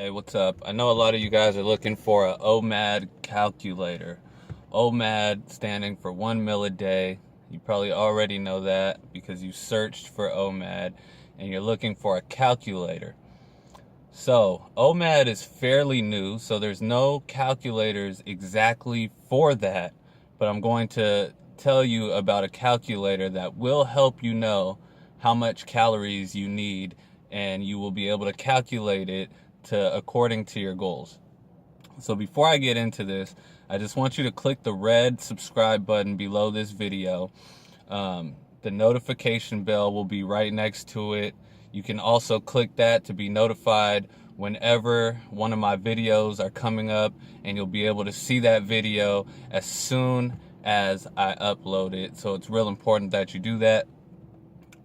Hey, what's up? I know a lot of you guys are looking for a OMAD calculator. OMAD standing for 1 meal a day. You probably already know that because you searched for OMAD and you're looking for a calculator. So, OMAD is fairly new, so there's no calculators exactly for that, but I'm going to tell you about a calculator that will help you know how much calories you need, and you will be able to calculate it according to your goals. So before I get into this, I just want you to click the red subscribe button below this video. The notification bell will be right next to it. You can also click that to be notified whenever one of my videos are coming up, and you'll be able to see that video as soon as I upload it. So it's real important that you do that.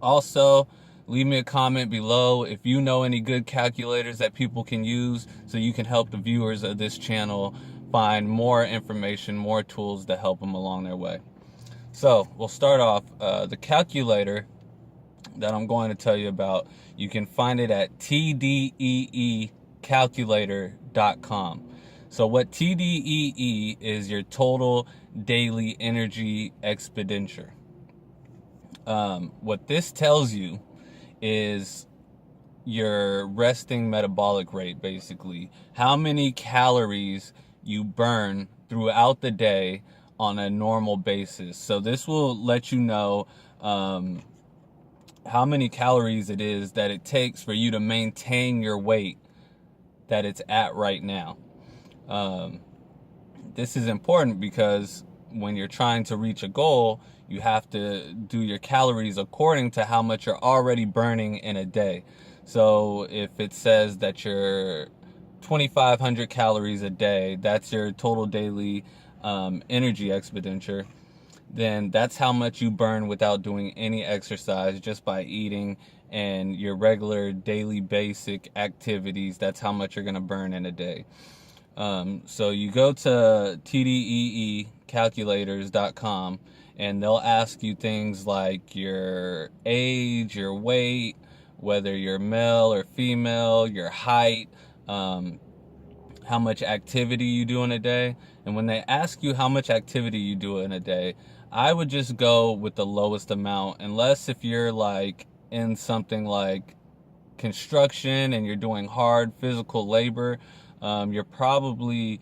Also, leave me a comment below if you know any good calculators that people can use so you can help the viewers of this channel find more information, more tools to help them along their way. So we'll start off. The calculator that I'm going to tell you about, you can find it at tdeecalculator.com. So what TDEE is your total daily energy expenditure. What this tells you is your resting metabolic rate, basically. How many calories you burn throughout the day on a normal basis. So this will let you know how many calories it is that it takes for you to maintain your weight that it's at right now. This is important because when you're trying to reach a goal, you have to do your calories according to how much you're already burning in a day. So if it says that you're 2,500 calories a day, that's your total daily energy expenditure, then that's how much you burn without doing any exercise, just by eating and your regular daily basic activities. That's how much you're going to burn in a day. So you go to tdeecalculators.com and they'll ask you things like your age, your weight, whether you're male or female, your height, how much activity you do in a day. And when they ask you how much activity you do in a day, I would just go with the lowest amount, unless if you're like in something like construction and you're doing hard physical labor. You're probably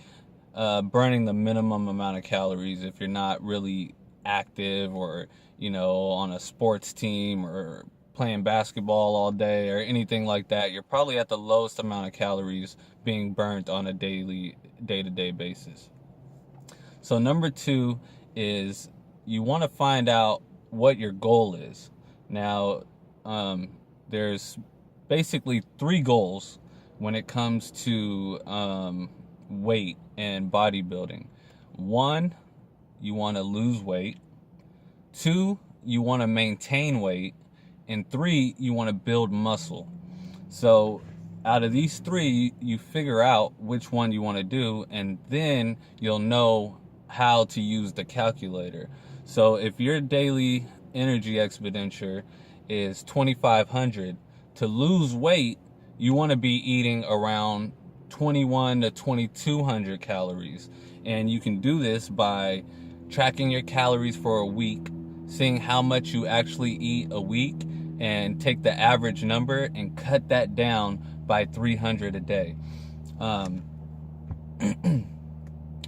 burning the minimum amount of calories. If you're not really active, or on a sports team, or playing basketball all day or anything like that, you're probably at the lowest amount of calories being burnt on a day-to-day basis. So number 2 is you want to find out what your goal is. Now, there's basically 3 goals when it comes to weight and bodybuilding. 1, you want to lose weight. 2, you want to maintain weight. And 3, you want to build muscle. So out of these 3, you figure out which one you want to do, and then you'll know how to use the calculator. So if your daily energy expenditure is 2,500, to lose weight, you want to be eating around 21 to 2,200 calories. And you can do this by tracking your calories for a week, seeing how much you actually eat a week, and take the average number and cut that down by 300 a day.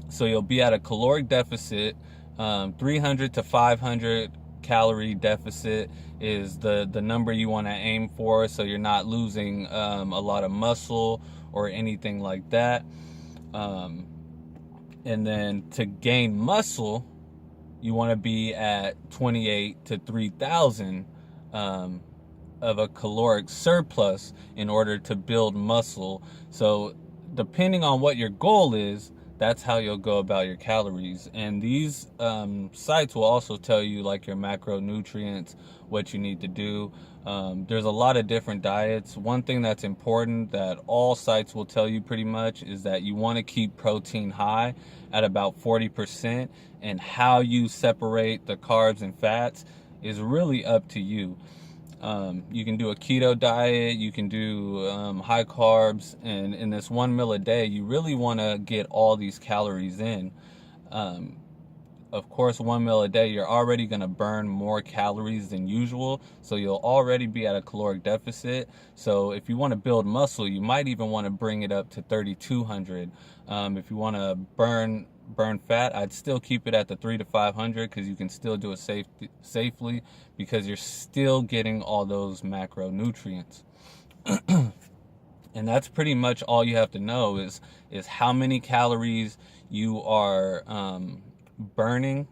So you'll be at a caloric deficit. 300 to 500 calorie deficit is the number you want to aim for, so you're not losing a lot of muscle or anything like that. And then to gain muscle, you want to be at 28 to 3,000 of a caloric surplus in order to build muscle. So depending on what your goal is, that's how you'll go about your calories. And these sites will also tell you like your macronutrients, what you need to do. There's a lot of different diets. One thing that's important that all sites will tell you pretty much is that you want to keep protein high at about 40%, and how you separate the carbs and fats is really up to you. You can do a keto diet, you can do high carbs, and in this 1 meal a day, you really want to get all these calories in. Um, of course, 1 meal a day, you're already going to burn more calories than usual, so you'll already be at a caloric deficit. So if you want to build muscle, you might even want to bring it up to 3,200. If you want to burn fat, I'd still keep it at the 3 to 500 because you can still do it safely because you're still getting all those macronutrients. And that's pretty much all you have to know is how many calories you are burning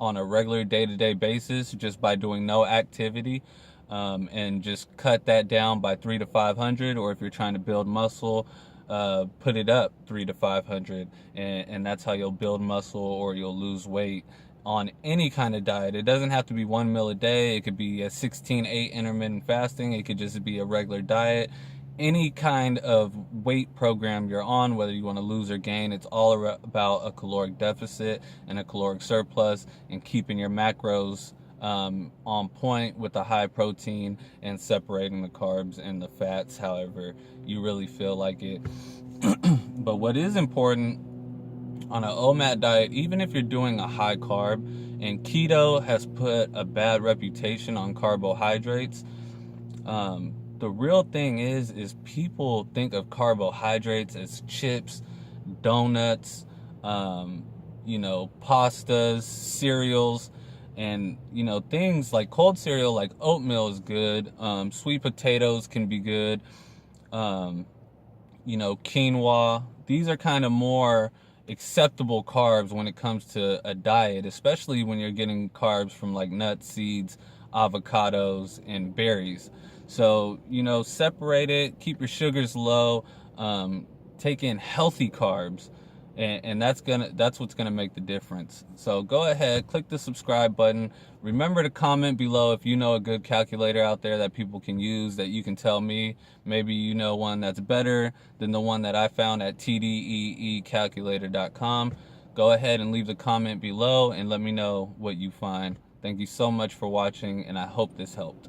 on a regular day-to-day basis just by doing no activity, and just cut that down by 3 to 500. Or if you're trying to build muscle, put it up 3 to 500, and that's how you'll build muscle or you'll lose weight on any kind of diet. It doesn't have to be 1 meal a day. It could be a 16/8 intermittent fasting. It could just be a regular diet. Any kind of weight program you're on, whether you want to lose or gain, it's all about a caloric deficit and a caloric surplus, and keeping your macros on point with the high protein and separating the carbs and the fats however you really feel like it. But what is important on an OMAD diet, even if you're doing a high carb, and keto has put a bad reputation on carbohydrates, the real thing is people think of carbohydrates as chips, donuts, pastas, cereals, and things like cold cereal like oatmeal is good. Sweet potatoes can be good. Quinoa. These are kind of more acceptable carbs when it comes to a diet, especially when you're getting carbs from like nuts, seeds, avocados, and berries. So, separate it, keep your sugars low, take in healthy carbs, and that's what's gonna make the difference. So go ahead, click the subscribe button. Remember to comment below if you know a good calculator out there that people can use, that you can tell me. Maybe you know one that's better than the one that I found at tdeecalculator.com. Go ahead and leave the comment below and let me know what you find. Thank you so much for watching, and I hope this helped.